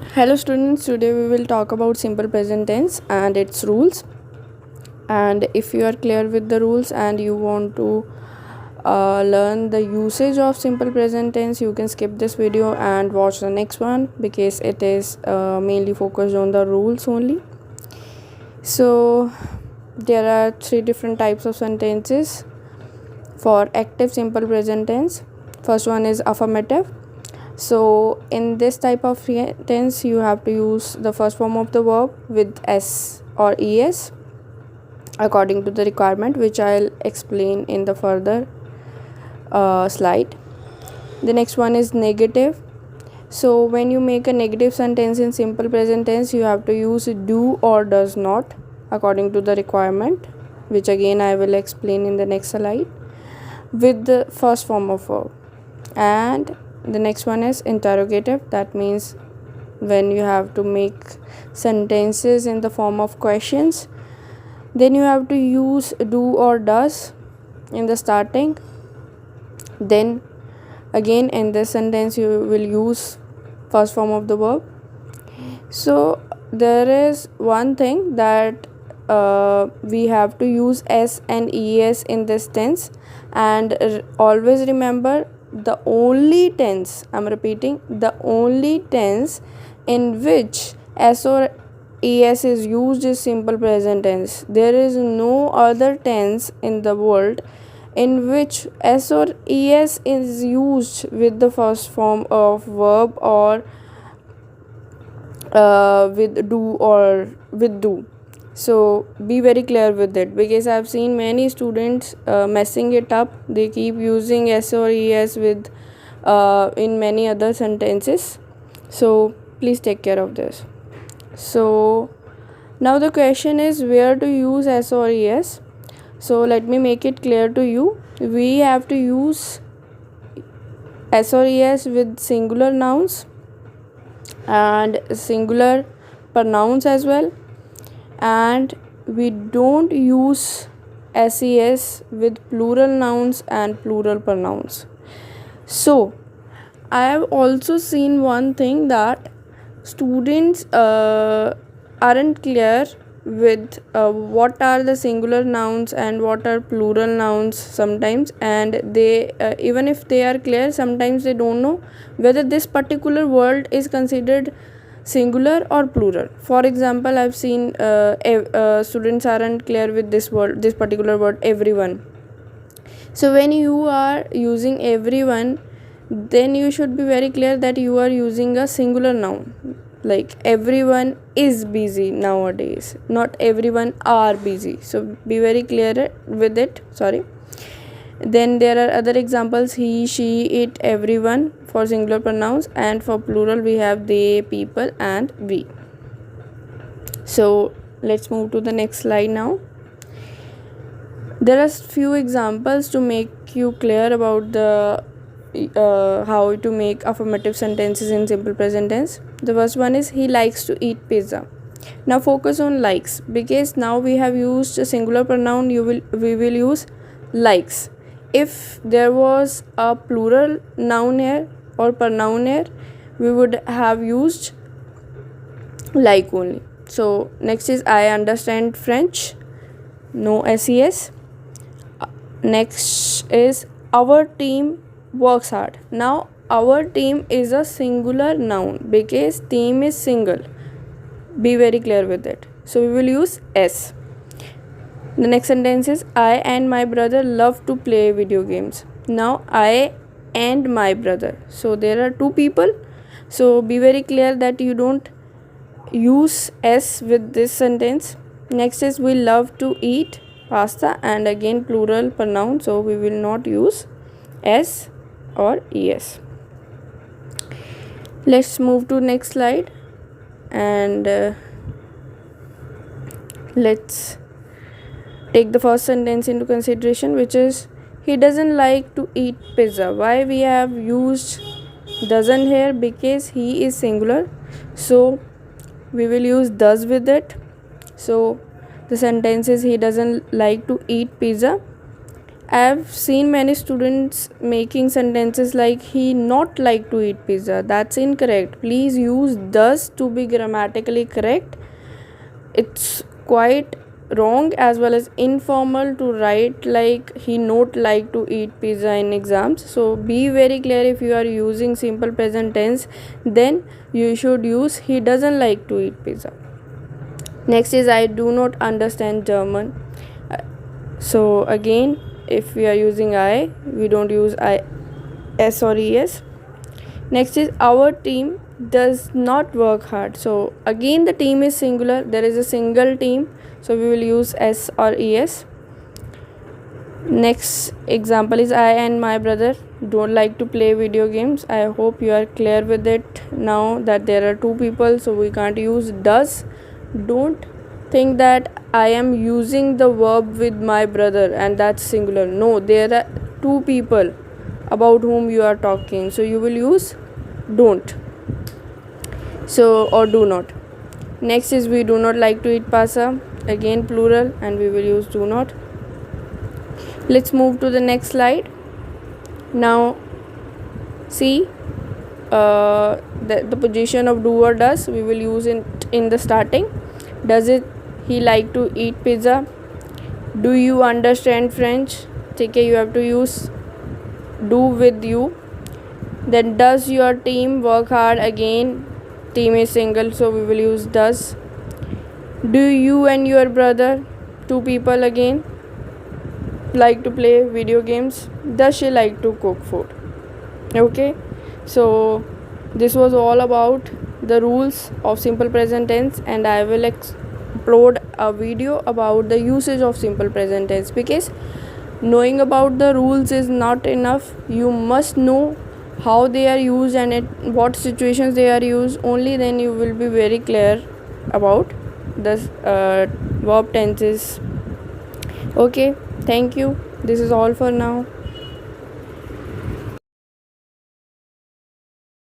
Hello students, today we will talk about simple present tense and its rules. And if you are clear with the rules and you want to learn the usage of simple present tense, you can skip this video and watch the next one because it is mainly focused on the rules only. So there are three different types of sentences for active simple present tense. First one is affirmative. So in this type of tense you have to use the first form of the verb with s or es according to the requirement, which I'll explain in the further slide. The next one is negative. So when you make a negative sentence in simple present tense, you have to use do or does not according to the requirement, which again I will explain in the next slide, with the first form of verb. And the next one is interrogative. That means when you have to make sentences in the form of questions, then you have to use do or does in the starting. Then again in this sentence you will use first form of the verb. So there is one thing that we have to use s and es in this tense, and always remember the only tense, I'm repeating, the only tense in which s or es is used is simple present tense. There is no other tense in the world in which s or es is used with the first form of verb or with do or with do. So be very clear with it, because I've seen many students messing it up. They keep using s or es with in many other sentences. So please take care of this. So now the question is where to use s or es. So let me make it clear to you. We have to use s or es with singular nouns and singular pronouns as well, and we don't use ses with plural nouns and plural pronouns. So I have also seen one thing, that students aren't clear with what are the singular nouns and what are plural nouns sometimes, and they even if they are clear, sometimes they don't know whether this particular word is considered singular or plural. For example, I've seen students aren't clear with this word, this particular word, everyone. So when you are using everyone, then you should be very clear that you are using a singular noun, like everyone is busy nowadays, not everyone are busy. So be very clear with it. Sorry. Then there are other examples: he, she, it, everyone for singular pronouns, and for plural we have they, people, and we. So let's move to the next slide now. There are few examples to make you clear about the how to make affirmative sentences in simple present tense. The first one is he likes to eat pizza. Now focus on likes, because now we have used a singular pronoun. We will use likes. If there was a plural noun here or pronoun here, we would have used like only. So next is I understand French. No ses. Next is our team works hard. Now our team is a singular noun because team is single. Be very clear with it. So we will use s. The next sentence is I and my brother love to play video games. Now I and my brother, so there are two people. So be very clear that you don't use s with this sentence. Next is we love to eat pasta, and again plural pronoun, so we will not use s or es. Let's move to next slide, and let's take the first sentence into consideration, which is he doesn't like to eat pizza. Why we have used doesn't here? Because he is singular, so we will use does with it. So the sentence is he doesn't like to eat pizza, I've seen many students making sentences like he not like to eat pizza. That's incorrect. Please use does to be grammatically correct. It's quite wrong as well as informal to write like he not like to eat pizza in exams. So be very clear. If you are using simple present tense, then you should use he doesn't like to eat pizza. Next is I do not understand German. So again, if we are using I, we don't use I s or es. Next is our team does not work hard. So again the team is singular, there is a single team, so we will use s or es. Next example is I and my brother don't like to play video games. I hope you are clear with it now that there are two people, so we can't use does. Don't think that I am using the verb with my brother and that's singular. No, there are two people about whom you are talking, so you will use don't, so or do not. Next is we do not like to eat pasta, again plural, and we will use do not. Let's move to the next slide. Now see the position of do or does we will use in the starting. Does it he like to eat pizza? Do you understand French? Okay, you have to use do with you. Then does your team work hard? Again team is single, so we will use does. Do you and your brother, two people again, like to play video games? Does she like to cook food? Okay, so this was all about the rules of simple present tense, and I will upload a video about the usage of simple present tense, because knowing about the rules is not enough. You must know how they are used and at what situations they are used. Only then you will be very clear about the verb tenses. Okay, thank you. This is all for now.